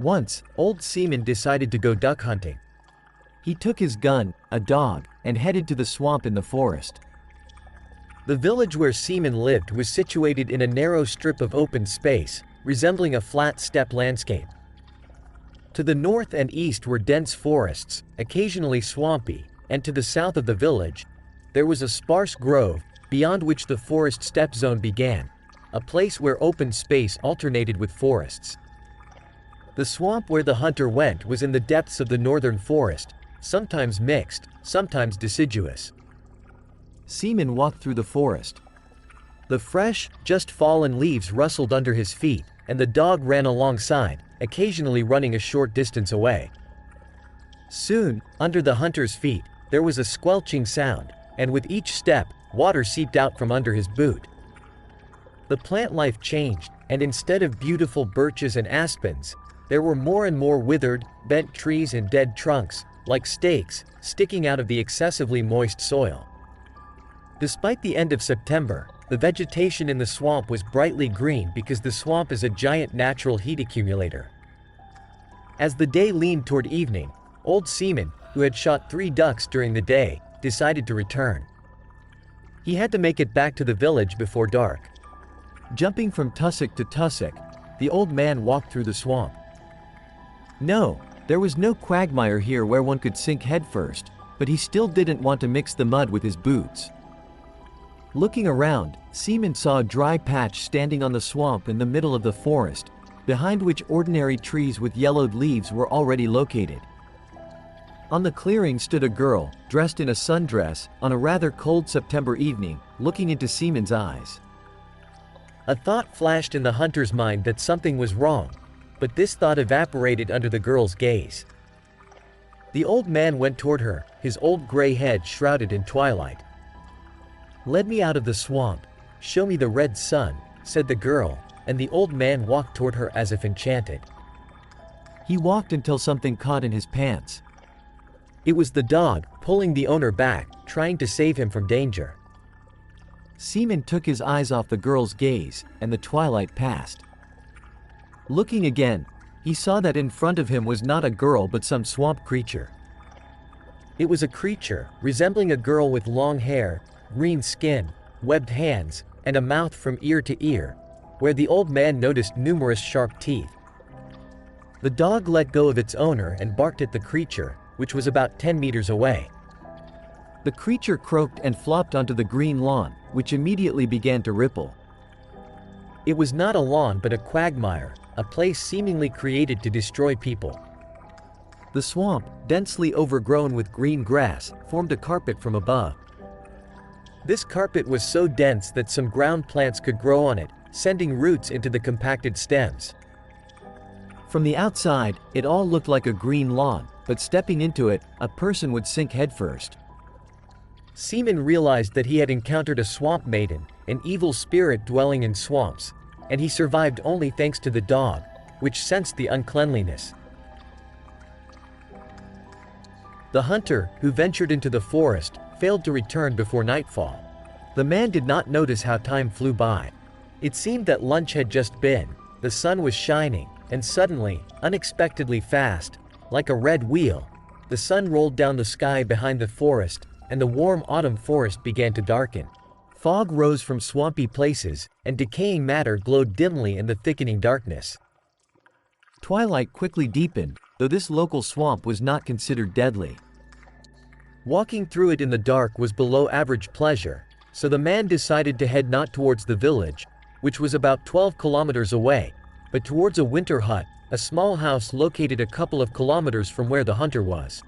Once, old Seaman decided to go duck hunting. He took his gun, a dog, and headed to the swamp in the forest. The village where Seaman lived was situated in a narrow strip of open space, resembling a flat steppe landscape. To the north and east were dense forests, occasionally swampy, and to the south of the village, there was a sparse grove, beyond which the forest steppe zone began, a place where open space alternated with forests. The swamp where the hunter went was in the depths of the northern forest, sometimes mixed, sometimes deciduous. Seaman walked through the forest. The fresh, just fallen leaves rustled under his feet, and the dog ran alongside, occasionally running a short distance away. Soon, under the hunter's feet, there was a squelching sound, and with each step, water seeped out from under his boot. The plant life changed, and instead of beautiful birches and aspens, there were more and more withered, bent trees and dead trunks, like stakes, sticking out of the excessively moist soil. Despite the end of September, the vegetation in the swamp was brightly green because the swamp is a giant natural heat accumulator. As the day leaned toward evening, old Seaman, who had shot 3 ducks during the day, decided to return. He had to make it back to the village before dark. Jumping from tussock to tussock, the old man walked through the swamp. No, there was no quagmire here where one could sink headfirst, but he still didn't want to mix the mud with his boots. Looking around, Seaman saw a dry patch standing on the swamp in the middle of the forest, behind which ordinary trees with yellowed leaves were already located. On the clearing stood a girl, dressed in a sundress, on a rather cold September evening, looking into Seaman's eyes. A thought flashed in the hunter's mind that something was wrong, but this thought evaporated under the girl's gaze. The old man went toward her, his old gray head shrouded in twilight. "Lead me out of the swamp, show me the red sun," said the girl, and the old man walked toward her as if enchanted. He walked until something caught in his pants. It was the dog, pulling the owner back, trying to save him from danger. Seaman took his eyes off the girl's gaze, and the twilight passed. Looking again, he saw that in front of him was not a girl but some swamp creature. It was a creature, resembling a girl with long hair, green skin, webbed hands, and a mouth from ear to ear, where the old man noticed numerous sharp teeth. The dog let go of its owner and barked at the creature, which was about 10 meters away. The creature croaked and flopped onto the green lawn, which immediately began to ripple. It was not a lawn but a quagmire, a place seemingly created to destroy people. The swamp, densely overgrown with green grass, formed a carpet from above. This carpet was so dense that some ground plants could grow on it, sending roots into the compacted stems. From the outside, it all looked like a green lawn, but stepping into it, a person would sink headfirst. Seaman realized that he had encountered a swamp maiden, an evil spirit dwelling in swamps, and he survived only thanks to the dog, which sensed the uncleanliness. The hunter, who ventured into the forest, failed to return before nightfall. The man did not notice how time flew by. It seemed that lunch had just been, the sun was shining, and suddenly, unexpectedly fast, like a red wheel, the sun rolled down the sky behind the forest, and the warm autumn forest began to darken. Fog rose from swampy places, and decaying matter glowed dimly in the thickening darkness. Twilight quickly deepened, though this local swamp was not considered deadly. Walking through it in the dark was below average pleasure, so the man decided to head not towards the village, which was about 12 kilometers away, but towards a winter hut, a small house located a couple of kilometers from where the hunter was.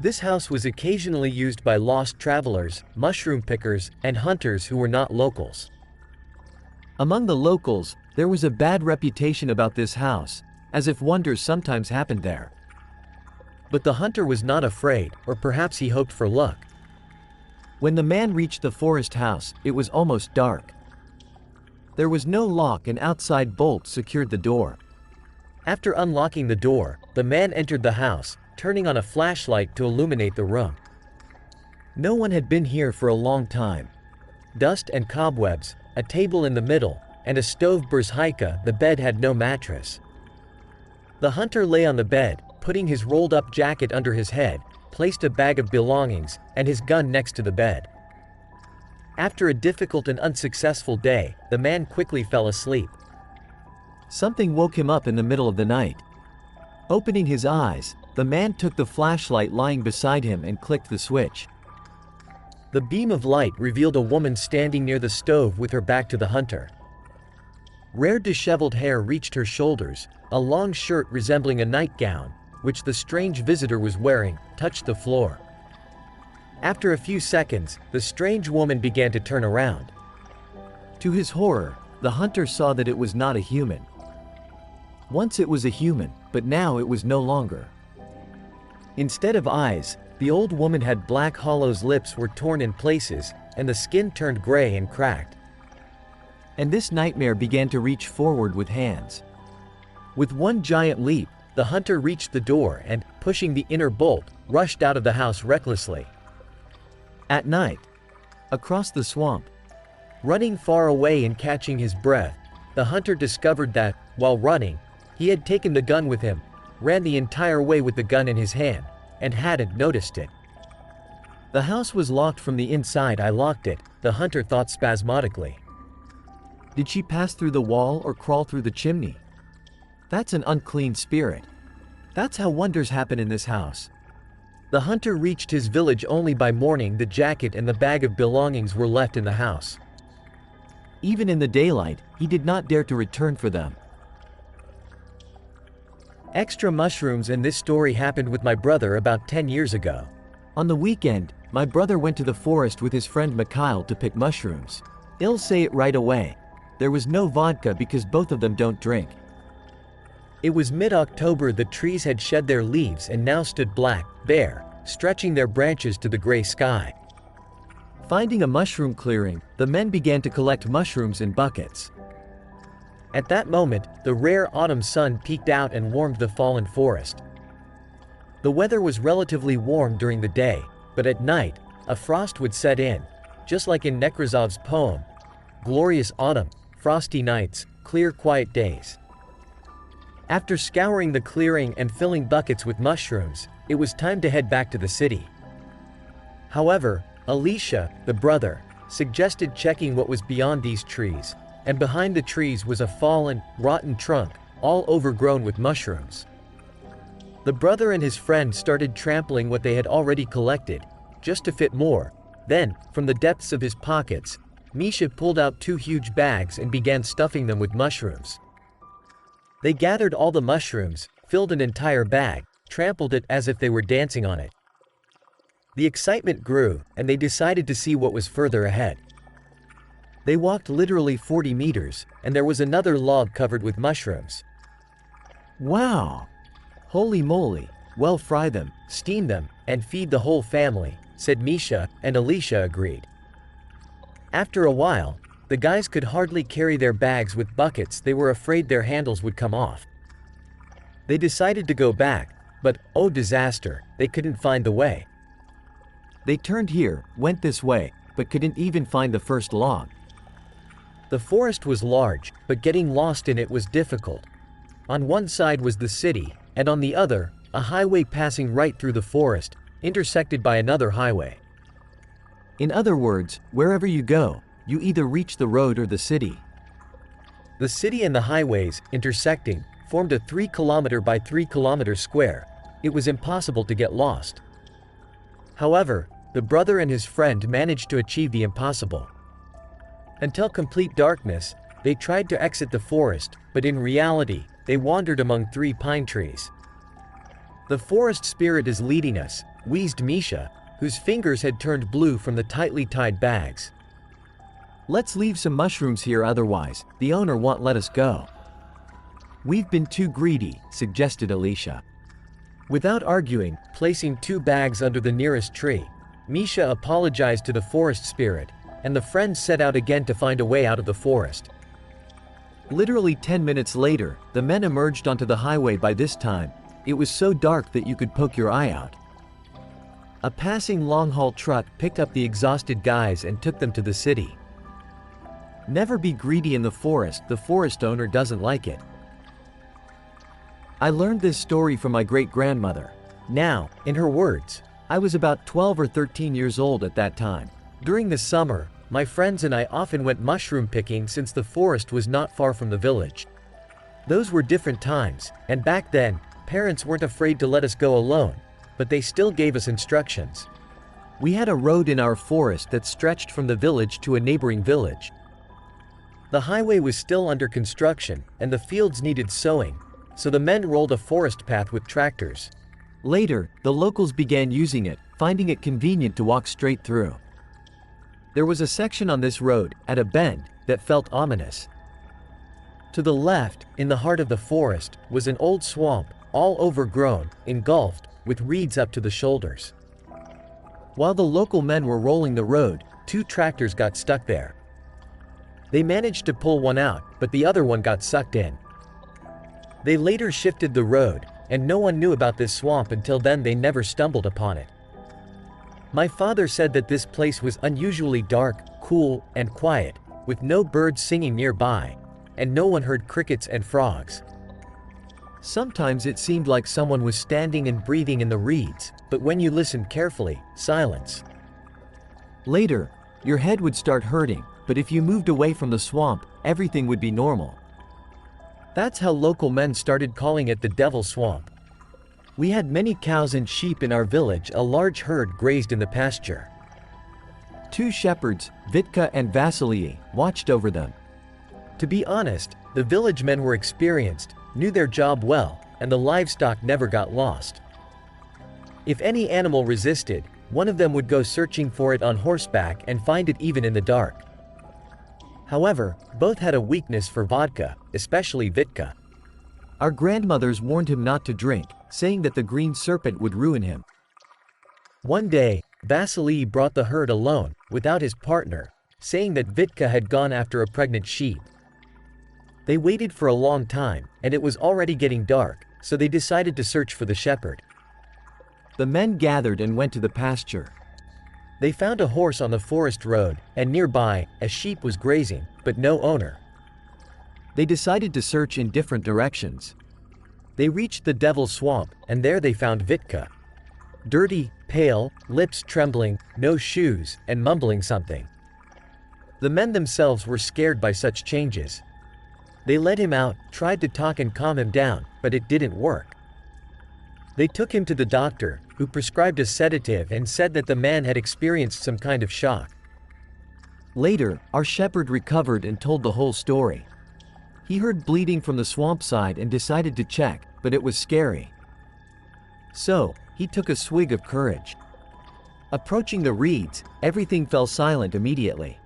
This house was occasionally used by lost travelers, mushroom pickers, and hunters who were not locals. Among the locals, there was a bad reputation about this house, as if wonders sometimes happened there. But the hunter was not afraid, or perhaps he hoped for luck. When the man reached the forest house, it was almost dark. There was no lock and outside bolts secured the door. After unlocking the door, the man entered the house, turning on a flashlight to illuminate the room. No one had been here for a long time. Dust and cobwebs, a table in the middle, and a stove bersheike. The bed had no mattress. The hunter lay on the bed, putting his rolled-up jacket under his head, placed a bag of belongings and his gun next to the bed. After a difficult and unsuccessful day, the man quickly fell asleep. Something woke him up in the middle of the night. Opening his eyes, the man took the flashlight lying beside him and clicked the switch. The beam of light revealed a woman standing near the stove with her back to the hunter. Rare disheveled hair reached her shoulders, a long shirt resembling a nightgown, which the strange visitor was wearing, touched the floor. After a few seconds, the strange woman began to turn around. To his horror, the hunter saw that it was not a human. Once it was a human, but now it was no longer. Instead of eyes, the old woman had black hollow's lips were torn in places, and the skin turned gray and cracked. And this nightmare began to reach forward with hands. With one giant leap, the hunter reached the door and, pushing the inner bolt, rushed out of the house recklessly. At night, across the swamp, running far away and catching his breath, the hunter discovered that, while running, he had taken the gun with him, ran the entire way with the gun in his hand, and hadn't noticed it. The house was locked from the inside. I locked it, the hunter thought spasmodically. Did she pass through the wall or crawl through the chimney? That's an unclean spirit. That's how wonders happen in this house. The hunter reached his village only by morning. The jacket and the bag of belongings were left in the house. Even in the daylight, he did not dare to return for them. Extra mushrooms. And this story happened with my brother about 10 years ago. On the weekend, my brother went to the forest with his friend Mikhail to pick mushrooms. I'll say it right away. There was no vodka because both of them don't drink. It was mid-October. The trees had shed their leaves and now stood black, bare, stretching their branches to the gray sky. Finding a mushroom clearing, the men began to collect mushrooms in buckets. At that moment, the rare autumn sun peeked out and warmed the fallen forest. The weather was relatively warm during the day, but at night, a frost would set in, just like in Nekrasov's poem, Glorious Autumn, Frosty Nights, Clear Quiet Days. After scouring the clearing and filling buckets with mushrooms, it was time to head back to the city. However, Alicia, the brother, suggested checking what was beyond these trees, and behind the trees was a fallen, rotten trunk, all overgrown with mushrooms. The brother and his friend started trampling what they had already collected, just to fit more. Then, from the depths of his pockets, Misha pulled out 2 huge bags and began stuffing them with mushrooms. They gathered all the mushrooms, filled an entire bag, trampled it as if they were dancing on it. The excitement grew, and they decided to see what was further ahead. They walked literally 40 meters, and there was another log covered with mushrooms. Wow! Holy moly, well, fry them, steam them, and feed the whole family, said Misha, and Alicia agreed. After a while, the guys could hardly carry their bags with buckets. They were afraid their handles would come off. They decided to go back, but, oh disaster, they couldn't find the way. They turned here, went this way, but couldn't even find the first log. The forest was large, but getting lost in it was difficult. On one side was the city, and on the other, a highway passing right through the forest, intersected by another highway. In other words, wherever you go, you either reach the road or the city. The city and the highways, intersecting, formed a 3-kilometer by 3-kilometer square. It was impossible to get lost. However, the brother and his friend managed to achieve the impossible. Until complete darkness, they tried to exit the forest, but in reality, they wandered among 3 pine trees. The forest spirit is leading us, wheezed Misha, whose fingers had turned blue from the tightly tied bags. Let's leave some mushrooms here, otherwise, the owner won't let us go. We've been too greedy, suggested Alicia. Without arguing, placing 2 bags under the nearest tree, Misha apologized to the forest spirit, and the friends set out again to find a way out of the forest. Literally 10 minutes later, the men emerged onto the highway. By this time, it was so dark that you could poke your eye out. A passing long-haul truck picked up the exhausted guys and took them to the city. Never be greedy in the forest owner doesn't like it. I learned this story from my great-grandmother. Now, in her words, I was about 12 or 13 years old at that time. During the summer, my friends and I often went mushroom picking since the forest was not far from the village. Those were different times, and back then, parents weren't afraid to let us go alone, but they still gave us instructions. We had a road in our forest that stretched from the village to a neighboring village. The highway was still under construction, and the fields needed sowing, so the men rolled a forest path with tractors. Later, the locals began using it, finding it convenient to walk straight through. There was a section on this road, at a bend, that felt ominous. To the left, in the heart of the forest, was an old swamp, all overgrown, engulfed, with reeds up to the shoulders. While the local men were rolling the road, 2 tractors got stuck there. They managed to pull one out, but the other one got sucked in. They later shifted the road, and no one knew about this swamp until then. They never stumbled upon it. My father said that this place was unusually dark, cool, and quiet, with no birds singing nearby, and no one heard crickets and frogs. Sometimes it seemed like someone was standing and breathing in the reeds, but when you listened carefully, silence. Later, your head would start hurting, but if you moved away from the swamp, everything would be normal. That's how local men started calling it the Devil's Swamp. We had many cows and sheep in our village. A large herd grazed in the pasture. 2 shepherds, Vitka and Vasily, watched over them. To be honest, the village men were experienced, knew their job well, and the livestock never got lost. If any animal resisted, one of them would go searching for it on horseback and find it even in the dark. However, both had a weakness for vodka, especially Vitka. Our grandmothers warned him not to drink, saying that the green serpent would ruin him. One day, Vasily brought the herd alone, without his partner, saying that Vitka had gone after a pregnant sheep. They waited for a long time, and it was already getting dark, so they decided to search for the shepherd. The men gathered and went to the pasture. They found a horse on the forest road, and nearby, a sheep was grazing, but no owner. They decided to search in different directions. They reached the Devil's Swamp, and there they found Vitka. Dirty, pale, lips trembling, no shoes, and mumbling something. The men themselves were scared by such changes. They led him out, tried to talk and calm him down, but it didn't work. They took him to the doctor, who prescribed a sedative and said that the man had experienced some kind of shock. Later, our shepherd recovered and told the whole story. He heard bleeding from the swamp side and decided to check, but it was scary. So, he took a swig of courage. Approaching the reeds, everything fell silent immediately.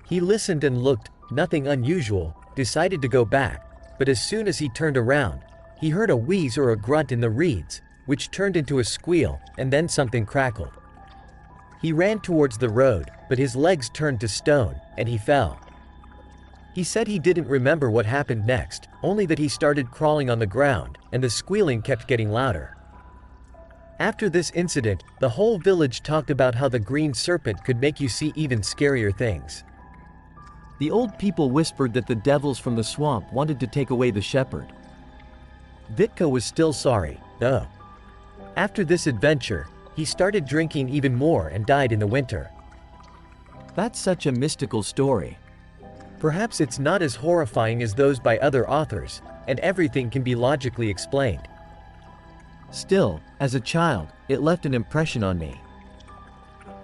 He listened and looked, nothing unusual, decided to go back, but as soon as he turned around, he heard a wheeze or a grunt in the reeds, which turned into a squeal, and then something crackled. He ran towards the road, but his legs turned to stone, and he fell. He said he didn't remember what happened next, only that he started crawling on the ground, and the squealing kept getting louder. After this incident, the whole village talked about how the green serpent could make you see even scarier things. The old people whispered that the devils from the swamp wanted to take away the shepherd. Vitka was still sorry, though. After this adventure, he started drinking even more and died in the winter. That's such a mystical story. Perhaps it's not as horrifying as those by other authors, and everything can be logically explained. Still, as a child, it left an impression on me.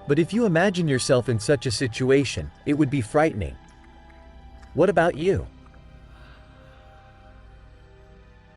But if you imagine yourself in such a situation, it would be frightening. What about you?